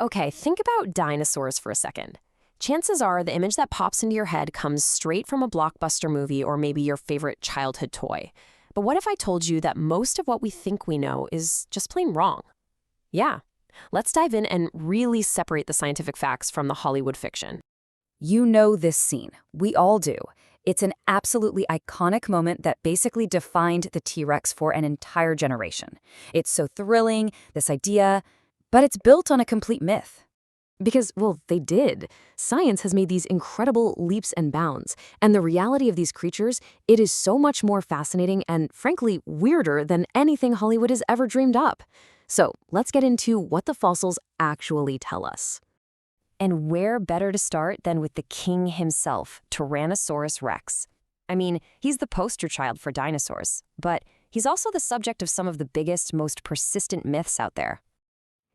Okay, think about dinosaurs for a second. Chances are the image that pops into your head comes straight from a blockbuster movie or maybe your favorite childhood toy. But what if I told you that most of what we think we know is just plain wrong? Yeah. Let's dive in and really separate the scientific facts from the Hollywood fiction. You know this scene. We all do. It's an absolutely iconic moment that basically defined the T-Rex for an entire generation. It's so thrilling, this idea, but it's built on a complete myth. Because, well, they did. Science has made these incredible leaps and bounds, and the reality of these creatures, it is so much more fascinating and, frankly, weirder than anything Hollywood has ever dreamed up. So, let's get into what the fossils actually tell us. And where better to start than with the king himself, Tyrannosaurus rex. I mean, he's the poster child for dinosaurs, but he's also the subject of some of the biggest, most persistent myths out there.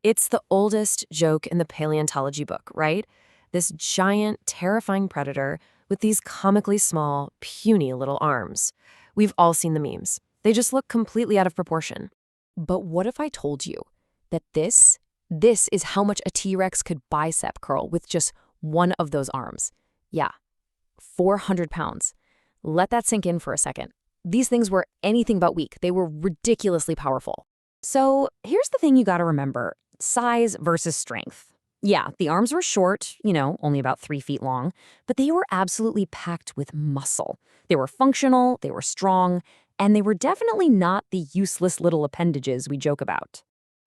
It's the oldest joke in the paleontology book, right? This giant, terrifying predator with these comically small, puny little arms. We've all seen the memes. They just look completely out of proportion. But what if I told you that this is how much a T-Rex could bicep curl with just one of those arms? Yeah, 400 pounds. Let that sink in for a second. These things were anything but weak. They were ridiculously powerful. So here's the thing you gotta remember. Size versus strength. Yeah, the arms were short, only about 3 feet long, but they were absolutely packed with muscle. They were functional, they were strong, and they were definitely not the useless little appendages we joke about.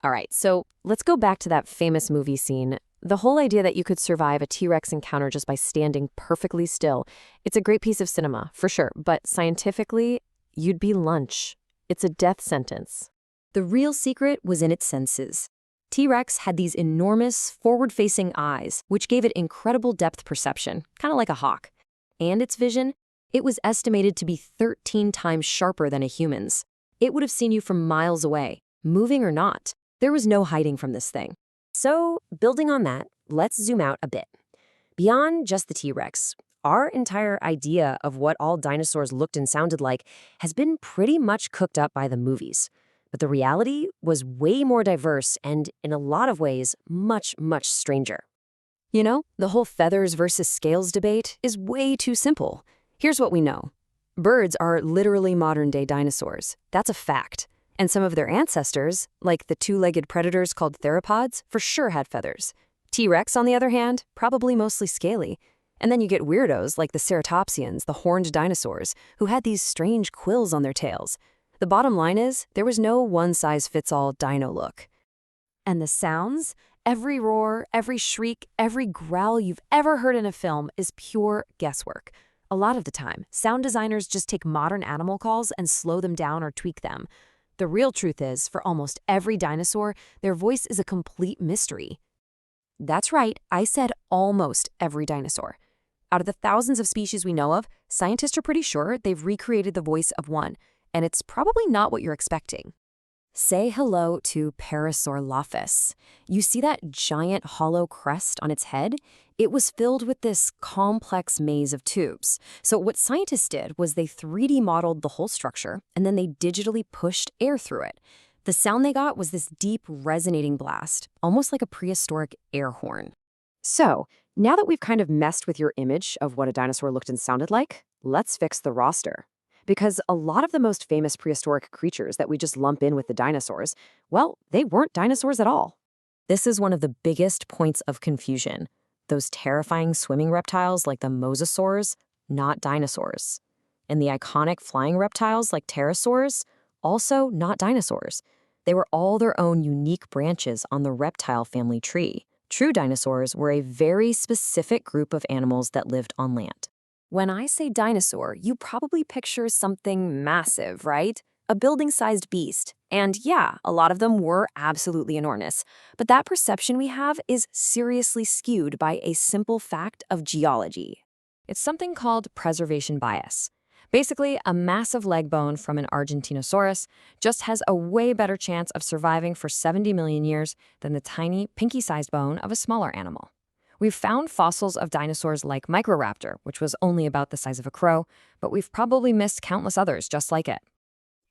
All right, so let's go back to that famous movie scene. The whole idea that you could survive a T-Rex encounter just by standing perfectly still, it's a great piece of cinema, for sure, but scientifically, you'd be lunch. It's a death sentence. The real secret was in its senses. T-Rex had these enormous, forward-facing eyes, which gave it incredible depth perception, kind of like a hawk. And its vision? It was estimated to be 13 times sharper than a human's. It would have seen you from miles away, moving or not. There was no hiding from this thing. So, building on that, let's zoom out a bit. Beyond just the T-Rex, our entire idea of what all dinosaurs looked and sounded like has been pretty much cooked up by the movies. But the reality was way more diverse and, in a lot of ways, much, much stranger. The whole feathers versus scales debate is way too simple. Here's what we know. Birds are literally modern-day dinosaurs. That's a fact. And some of their ancestors, like the two-legged predators called theropods, for sure had feathers. T-Rex, on the other hand, probably mostly scaly. And then you get weirdos like the ceratopsians, the horned dinosaurs, who had these strange quills on their tails. The bottom line is, there was no one-size-fits-all dino look. And the sounds? Every roar, every shriek, every growl you've ever heard in a film is pure guesswork. A lot of the time, sound designers just take modern animal calls and slow them down or tweak them. The real truth is, for almost every dinosaur, their voice is a complete mystery. That's right, I said almost every dinosaur. Out of the thousands of species we know of, scientists are pretty sure they've recreated the voice of one. And it's probably not what you're expecting. Say hello to Parasaurolophus. You see that giant hollow crest on its head? It was filled with this complex maze of tubes. So what scientists did was they 3D modeled the whole structure, and then they digitally pushed air through it. The sound they got was this deep, resonating blast, almost like a prehistoric air horn. So, now that we've kind of messed with your image of what a dinosaur looked and sounded like, let's fix the roster. Because a lot of the most famous prehistoric creatures that we just lump in with the dinosaurs, well, they weren't dinosaurs at all. This is one of the biggest points of confusion. Those terrifying swimming reptiles like the mosasaurs, not dinosaurs. And the iconic flying reptiles like pterosaurs, also not dinosaurs. They were all their own unique branches on the reptile family tree. True dinosaurs were a very specific group of animals that lived on land. When I say dinosaur, you probably picture something massive, right? A building-sized beast. And yeah, a lot of them were absolutely enormous. But that perception we have is seriously skewed by a simple fact of geology. It's something called preservation bias. Basically, a massive leg bone from an Argentinosaurus just has a way better chance of surviving for 70 million years than the tiny, pinky-sized bone of a smaller animal. We've found fossils of dinosaurs like Microraptor, which was only about the size of a crow, but we've probably missed countless others just like it.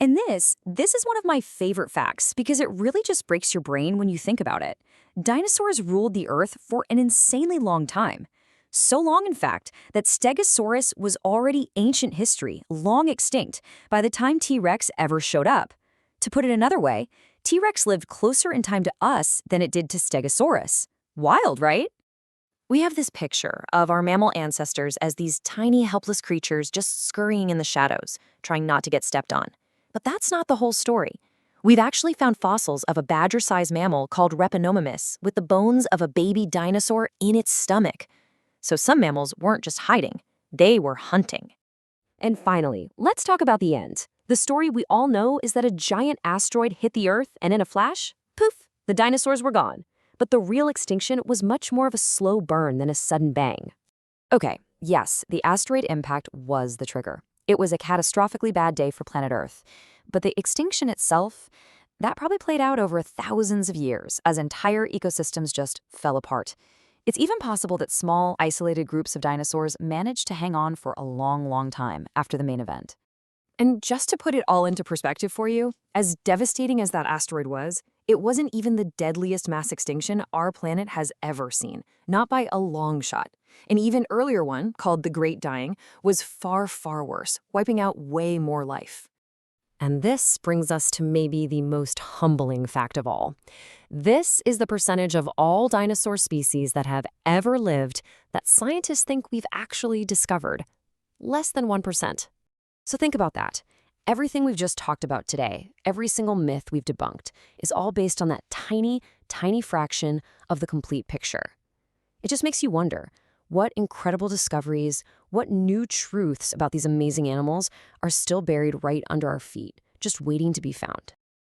And this is one of my favorite facts because it really just breaks your brain when you think about it. Dinosaurs ruled the Earth for an insanely long time. So long, in fact, that Stegosaurus was already ancient history, long extinct, by the time T-Rex ever showed up. To put it another way, T-Rex lived closer in time to us than it did to Stegosaurus. Wild, right? We have this picture of our mammal ancestors as these tiny, helpless creatures just scurrying in the shadows, trying not to get stepped on. But that's not the whole story. We've actually found fossils of a badger-sized mammal called Repinomymus with the bones of a baby dinosaur in its stomach. So some mammals weren't just hiding, they were hunting. And finally, let's talk about the end. The story we all know is that a giant asteroid hit the Earth, and in a flash, poof, the dinosaurs were gone. But the real extinction was much more of a slow burn than a sudden bang. Okay, yes, the asteroid impact was the trigger. It was a catastrophically bad day for planet Earth. But the extinction itself, that probably played out over thousands of years as entire ecosystems just fell apart. It's even possible that small, isolated groups of dinosaurs managed to hang on for a long, long time after the main event. And just to put it all into perspective for you, as devastating as that asteroid was, it wasn't even the deadliest mass extinction our planet has ever seen, not by a long shot. An even earlier one, called the Great Dying, was far, far worse, wiping out way more life. And this brings us to maybe the most humbling fact of all. This is the percentage of all dinosaur species that have ever lived that scientists think we've actually discovered. Less than 1%. So think about that. Everything we've just talked about today, every single myth we've debunked, is all based on that tiny, tiny fraction of the complete picture. It just makes you wonder, what incredible discoveries, what new truths about these amazing animals are still buried right under our feet, just waiting to be found?